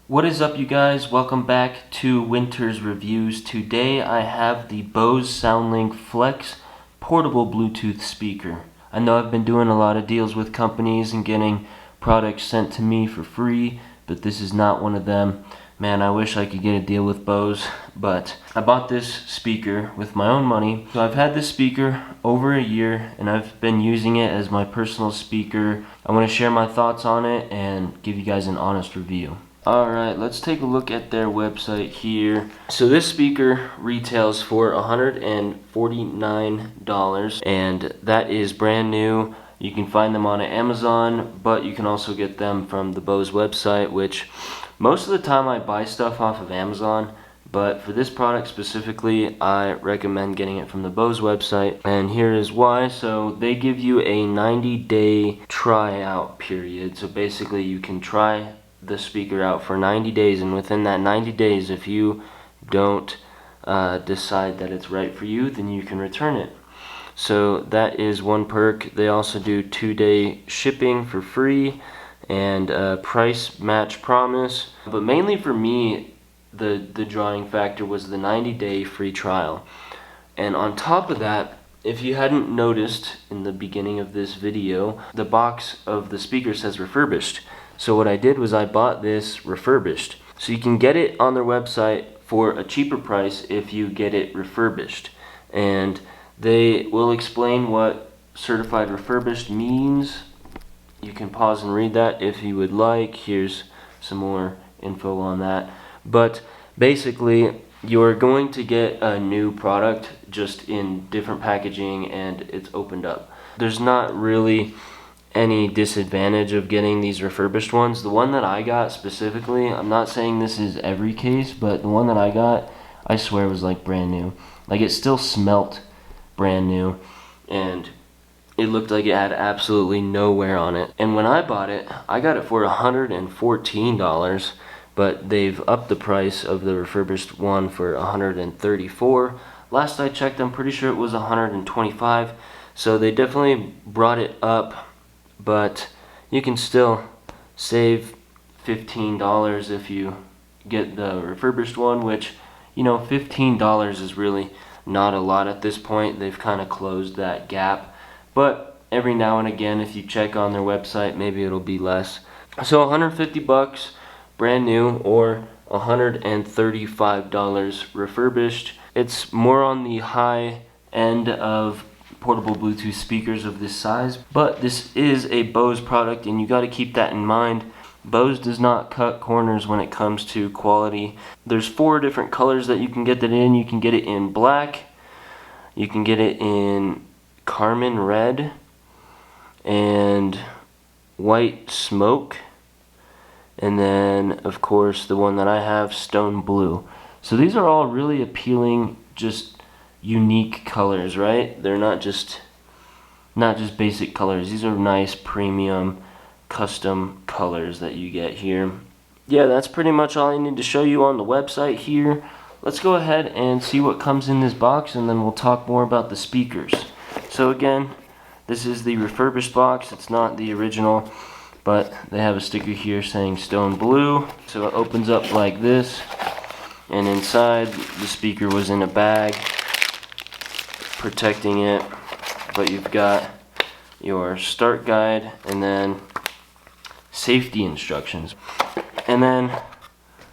What is up, you guys? Welcome back to Winter's Reviews. Today I have the Bose SoundLink Flex portable Bluetooth speaker. I know I've been doing a lot of deals with companies and getting products sent to me for free, but this is not one of them. Man, I wish I could get a deal with Bose, but I bought this speaker with my own money. So I've had this speaker over a year and I've been using it as my personal speaker. I want to share my thoughts on it and give you guys an honest review. Alright, let's take a look at their website here. So this speaker retails for $149 and that is brand new. You can find them on Amazon, but you can also get them from the Bose website, which most of the time I buy stuff off of Amazon, but for this product specifically, I recommend getting it from the Bose website, and here is why. So they give you a 90-day tryout period. So basically you can try the speaker out for 90 days, and within that 90 days, if you don't decide that it's right for you, then you can return it. So that is one perk. They also do 2-day shipping for free and price match promise. But mainly for me, the drawing factor was the 90-day free trial. And on top of that, if you hadn't noticed in the beginning of this video, the box of the speaker says refurbished. So what I did was I bought this refurbished. So you can get it on their website for a cheaper price if you get it refurbished. And they will explain what certified refurbished means. You can pause and read that if you would like. Here's some more info on that. But basically, you're going to get a new product just in different packaging and it's opened up. There's not really any disadvantage of getting these refurbished ones. The one that I got specifically, I'm not saying this is every case, but the one that I got, I swear was like brand new. Like it still smelt brand new and it looked like it had absolutely no wear on it. And when I bought it, I got it for $114, but they've upped the price of the refurbished one for $134. Last I checked, I'm pretty sure it was $125. So they definitely brought it up, but you can still save $15 if you get the refurbished one, which, you know, $15 is really not a lot at this point. They've kind of closed that gap, but every now and again, if you check on their website, maybe it'll be less. So $150 brand new or $135 refurbished. It's more on the high end of portable Bluetooth speakers of this size, but this is a Bose product and you got to keep that in mind. Bose does not cut corners when it comes to quality. There's 4 different colors that you can get that in. You can get it in black, you can get it in carmine red, and white smoke, and then of course the one that I have, stone blue. So these are all really appealing, just unique colors, right? They're not just basic colors. These are nice premium custom colors that you get here. Yeah, that's pretty much all I need to show you on the website here. Let's go ahead and see what comes in this box, and then we'll talk more about the speakers. So again, this is the refurbished box. It's not the original, but they have a sticker here saying stone blue. So it opens up like this, and inside the speaker was in a bag protecting it, but you've got your start guide and then safety instructions and then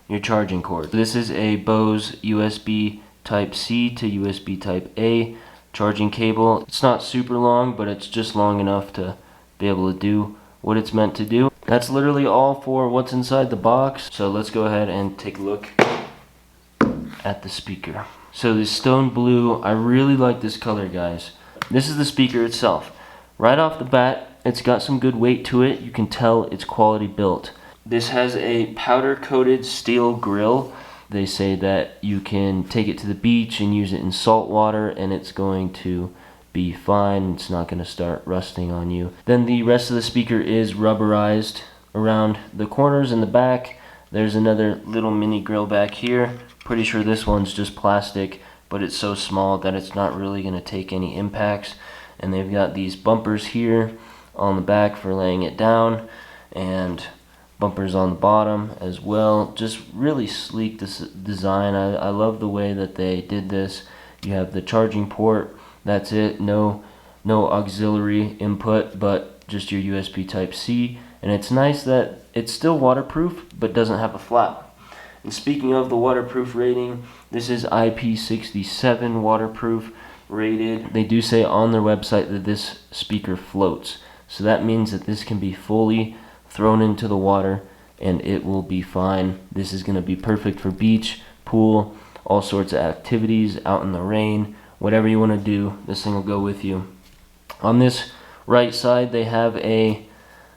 your charging cord. This is a Bose USB type C to USB type A charging cable. It's not super long, but it's just long enough to be able to do what it's meant to do. That's literally all for what's inside the box. So let's go ahead and take a look at the speaker. So this stone blue, I really like this color, guys. This is the speaker itself. Right off the bat, it's got some good weight to it. You can tell it's quality built. This has a powder coated steel grill. They say that you can take it to the beach and use it in salt water and it's going to be fine. It's not going to start rusting on you. Then the rest of the speaker is rubberized around the corners and the back. There's another little mini grill back here. Pretty sure this one's just plastic, but it's so small that it's not really going to take any impacts. And they've got these bumpers here on the back for laying it down, and bumpers on the bottom as well. Just really sleek this design. I love the way that they did this. You have the charging port, that's it, no auxiliary input, but just your USB Type-C. And it's nice that it's still waterproof but doesn't have a flap. And speaking of the waterproof rating, this is IP67 waterproof rated. They do say on their website that this speaker floats, so that means that this can be fully thrown into the water and it will be fine. This is going to be perfect for beach, pool, all sorts of activities, out in the rain, whatever you want to do, this thing will go with you. On this right side they have a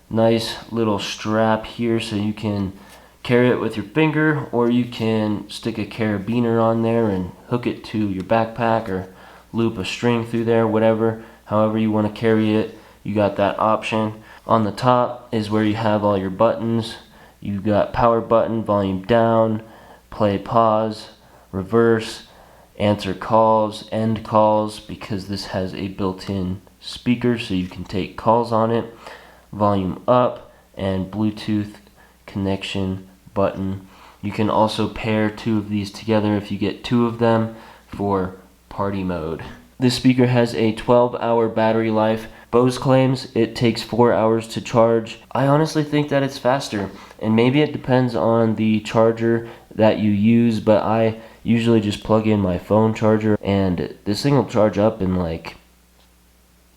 nice little strap here, so you can carry it with your finger, or you can stick a carabiner on there and hook it to your backpack, or loop a string through there, whatever, however you want to carry it, you got that option. On the top is where you have all your buttons. You got power button, volume down, play, pause, reverse, answer calls, end calls, because this has a built-in speaker so you can take calls on it, volume up, and Bluetooth connection button. You can also pair two of these together if you get two of them for party mode. This speaker has a 12-hour battery life. Bose claims it takes 4 hours to charge. I honestly think that it's faster, and maybe it depends on the charger that you use, but I usually just plug in my phone charger and this thing will charge up in, like,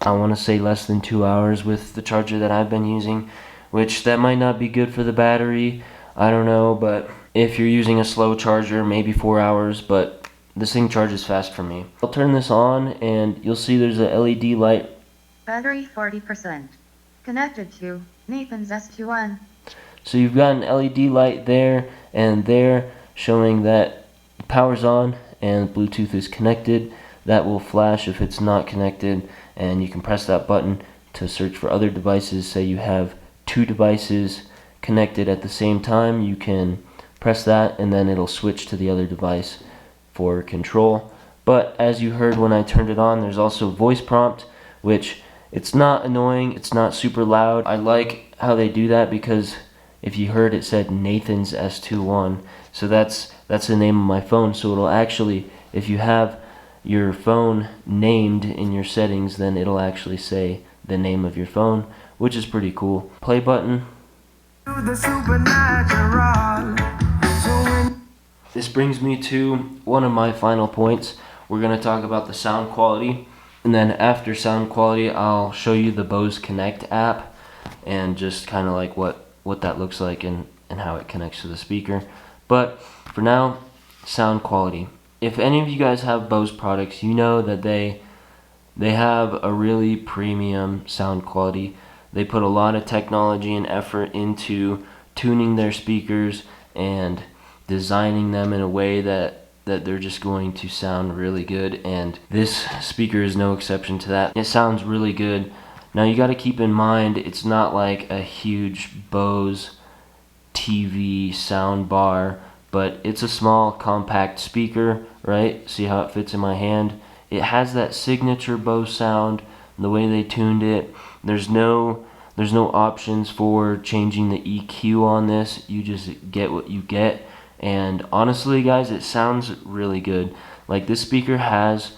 I want to say less than 2 hours with the charger that I've been using, which that might not be good for the battery, I don't know, but if you're using a slow charger, maybe 4 hours, but this thing charges fast for me. I'll turn this on and you'll see there's a LED light. Battery 40%. Connected to Nathan's S21. So you've got an LED light there and there showing that power's on and Bluetooth is connected. That will flash if it's not connected, and you can press that button to search for other devices. Say you have two devices connected at the same time, you can press that and then it'll switch to the other device for control. But as you heard when I turned it on, there's also voice prompt, which it's not annoying, it's not super loud. I like how they do that because if you heard, it said Nathan's S21, so that's the name of my phone. So it'll actually, if you have your phone named in your settings, then it'll actually say the name of your phone, which is pretty cool. Play button. This brings me to one of my final points. We're going to talk about the sound quality, and then after sound quality I'll show you the Bose Connect app and just kind of like what that looks like and how it connects to the speaker. But for now, sound quality. If any of you guys have Bose products, you know that they have a really premium sound quality. They put a lot of technology and effort into tuning their speakers and designing them in a way that they're just going to sound really good, and this speaker is no exception to that. It sounds really good. Now you got to keep in mind, it's not like a huge Bose TV sound bar, but it's a small compact speaker, right? See how it fits in my hand? It has that signature Bose sound, the way they tuned it. There's no options for changing the EQ on this. You just get what you get. And honestly guys, it sounds really good. Like, this speaker has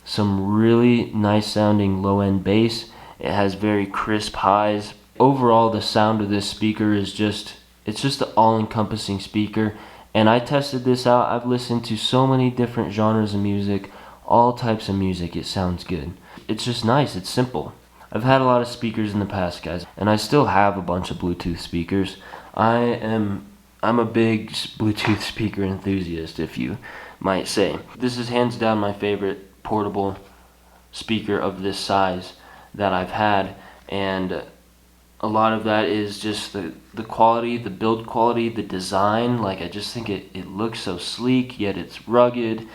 some really nice sounding low end bass. It has very crisp highs. Overall, the sound of this speaker is it's just an all-encompassing speaker. And I tested this out. I've listened to so many different genres of music, all types of music. It sounds good. It's just nice. It's simple. I've had a lot of speakers in the past, guys, and I still have a bunch of Bluetooth speakers. I'm a big Bluetooth speaker enthusiast, if you might say. This is hands down my favorite portable speaker of this size that I've had, and a lot of that is just the quality, the build quality, the design. Like, I just think it looks so sleek, yet it's rugged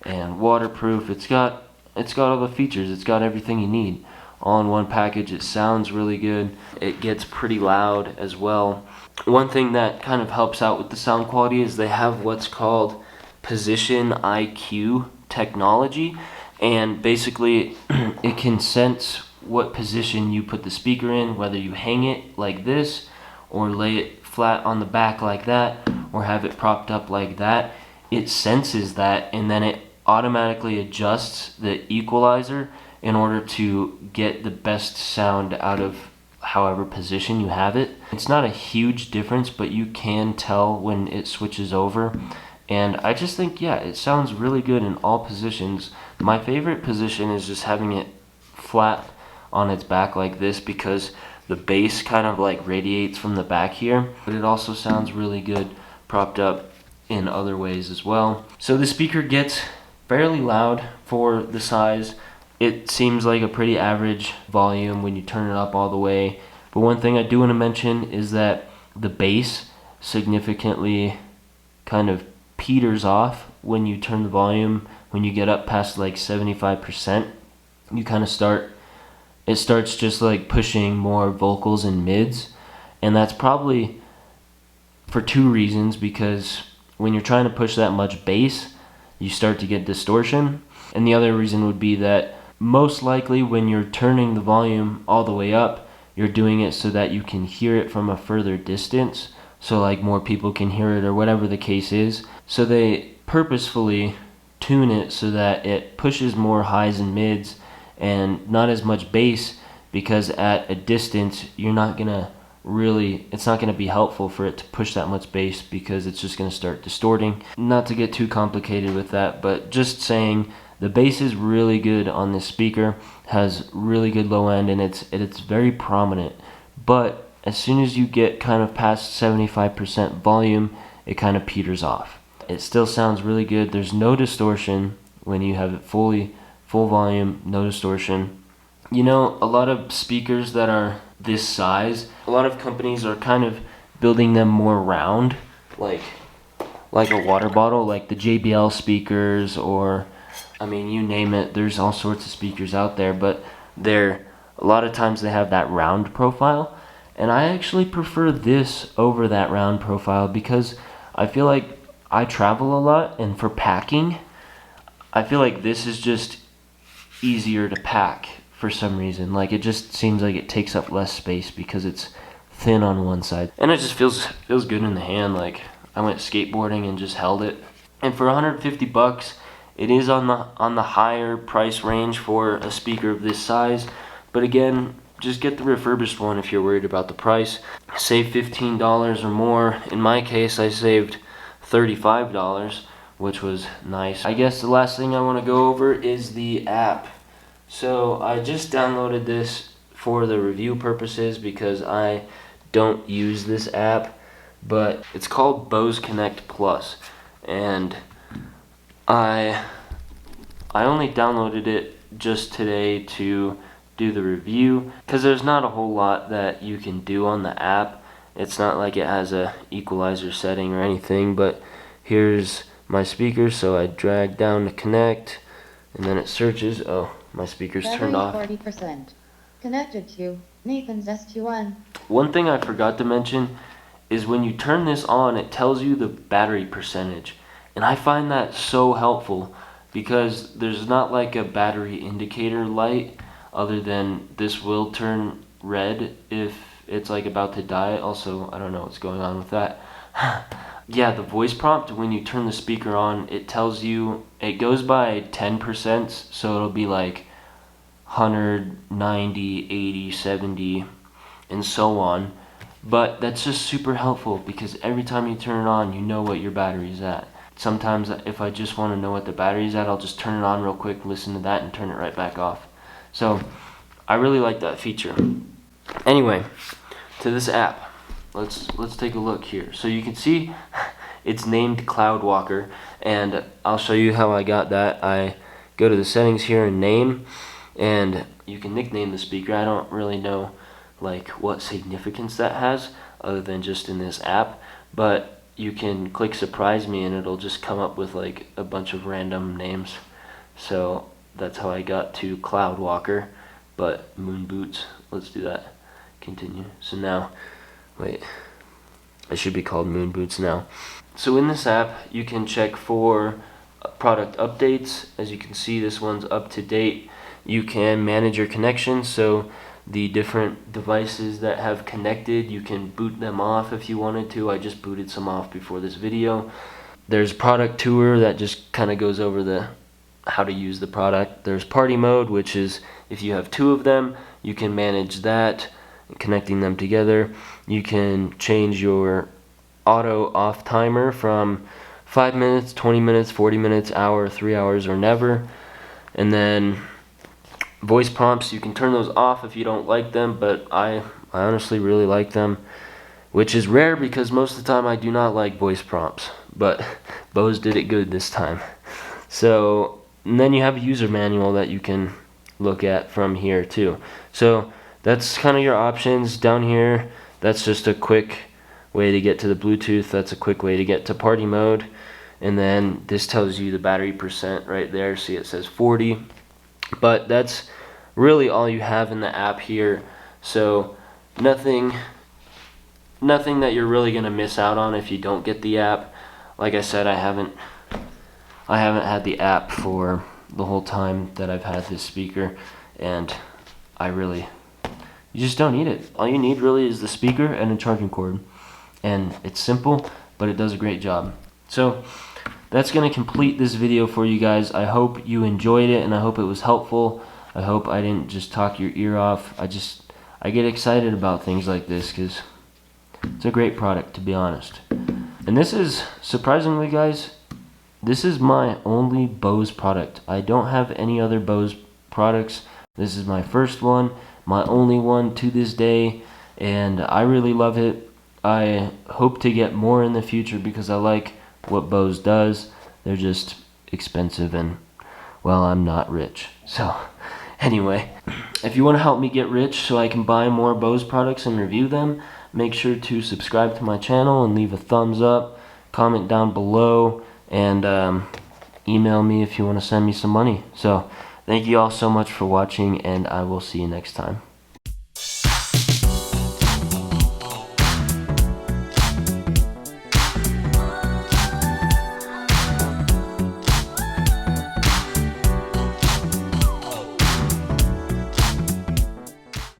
and waterproof. It's got all the features. It's got everything you need all in one package. It sounds really good. It gets pretty loud as well. One thing that kind of helps out with the sound quality is they have what's called Position IQ technology, and basically it can sense what position you put the speaker in, whether you hang it like this or lay it flat on the back like that or have it propped up like that, it senses that and then it automatically adjusts the equalizer in order to get the best sound out of however position you have it. It's not a huge difference, but you can tell when it switches over. And I just think, yeah, it sounds really good in all positions. My favorite position is just having it flat on its back like this because the bass kind of like radiates from the back here, but it also sounds really good propped up in other ways as well. So the speaker gets fairly loud for the size. It seems like a pretty average volume when you turn it up all the way. But one thing I do want to mention is that the bass significantly kind of peters off when you turn the volume. When you get up past like 75%, you kind of it starts just like pushing more vocals and mids. And that's probably for two reasons, because when you're trying to push that much bass, you start to get distortion. And the other reason would be that most likely when you're turning the volume all the way up, you're doing it so that you can hear it from a further distance, so like more people can hear it or whatever the case is. So they purposefully tune it so that it pushes more highs and mids and not as much bass, because at a distance you're not gonna it's not going to be helpful for it to push that much bass because it's just going to start distorting. Not to get too complicated with that, but just saying the bass is really good on this speaker, has really good low end, and it's very prominent. But as soon as you get kind of past 75% volume, it kind of peters off. It still sounds really good. There's no distortion when you have it full volume, no distortion. You know, a lot of speakers that are this size, a lot of companies are kind of building them more round, like a water bottle, like the JBL speakers, or I mean, you name it. There's all sorts of speakers out there, but a lot of times they have that round profile, and I actually prefer this over that round profile because I feel like I travel a lot, and for packing, I feel like this is just easier to pack for some reason. Like, it just seems like it takes up less space because it's thin on one side, and it just feels good in the hand. Like, I went skateboarding and just held it. And for $150, it is on the higher price range for a speaker of this size. But again, just get the refurbished one if you're worried about the price. Save $15 or more. In my case, I saved $35, which was nice. I guess the last thing I want to go over is the app. So I just downloaded this for the review purposes because I don't use this app, but it's called Bose Connect Plus, and I only downloaded it just today to do the review because there's not a whole lot that you can do on the app. It's not like it has a equalizer setting or anything, but here's my speaker, so I drag down to connect, and then it searches. Oh, my speaker's turned off. 40%. Connected to Nathan's S21. One thing I forgot to mention is when you turn this on, it tells you the battery percentage. And I find that so helpful because there's not like a battery indicator light other than this will turn red if it's like about to die. Also, I don't know what's going on with that. Yeah, the voice prompt, when you turn the speaker on, it tells you, it goes by 10%, so it'll be like 190, 80, 70, and so on. But that's just super helpful because every time you turn it on, you know what your battery's at. Sometimes if I just want to know what the battery's at, I'll just turn it on real quick, listen to that, and turn it right back off. So I really like that feature. Anyway, to this app. Let's take a look here. So you can see it's named Cloudwalker, and I'll show you how I got that. I go to the settings here and name, and you can nickname the speaker. I don't really know like what significance that has other than just in this app, but you can click surprise me and it'll just come up with like a bunch of random names. So that's how I got to Cloudwalker. But moon boots, let's do that. Continue. So now, wait, it should be called moon boots now. So in this app, you can check for product updates. As you can see, this one's up to date. You can manage your connections. So the different devices that have connected. You can boot them off if you wanted to. I just booted some off before this video. There's product tour that just kind of goes over the how to use the product. There's party mode, which is if you have two of them, you can manage that, connecting them together. You can change your auto off timer from 5 minutes, 20 minutes, 40 minutes, hour, 3 hours, or never. And then voice prompts, you can turn those off if you don't like them, but I honestly really like them, which is rare because most of the time I do not like voice prompts, but Bose did it good this time. So, and then you have a user manual that you can look at from here too. So that's kind of your options down here. That's just a quick way to get to the Bluetooth. That's a quick way to get to party mode. And then this tells you the battery percent right there. See, it says 40. But that's really all you have in the app here. So nothing that you're really gonna miss out on if you don't get the app. Like I said, I haven't had the app for the whole time that I've had this speaker, and you just don't need it. All you need really is the speaker and a charging cord, and it's simple, but it does a great job. So that's gonna complete this video for you guys. I hope you enjoyed it, and I hope it was helpful. I hope I didn't just talk your ear off. I get excited about things like this because it's a great product, to be honest. And this is, surprisingly guys, this is my only Bose product. I don't have any other Bose products. This is my first one, my only one to this day, and I really love it. I hope to get more in the future because I like what Bose does. They're just expensive, and well, I'm not rich. So anyway, if you want to help me get rich so I can buy more Bose products and review them, make sure to subscribe to my channel and leave a thumbs up, comment down below, and email me if you want to send me some money. So thank you all so much for watching, and I will see you next time.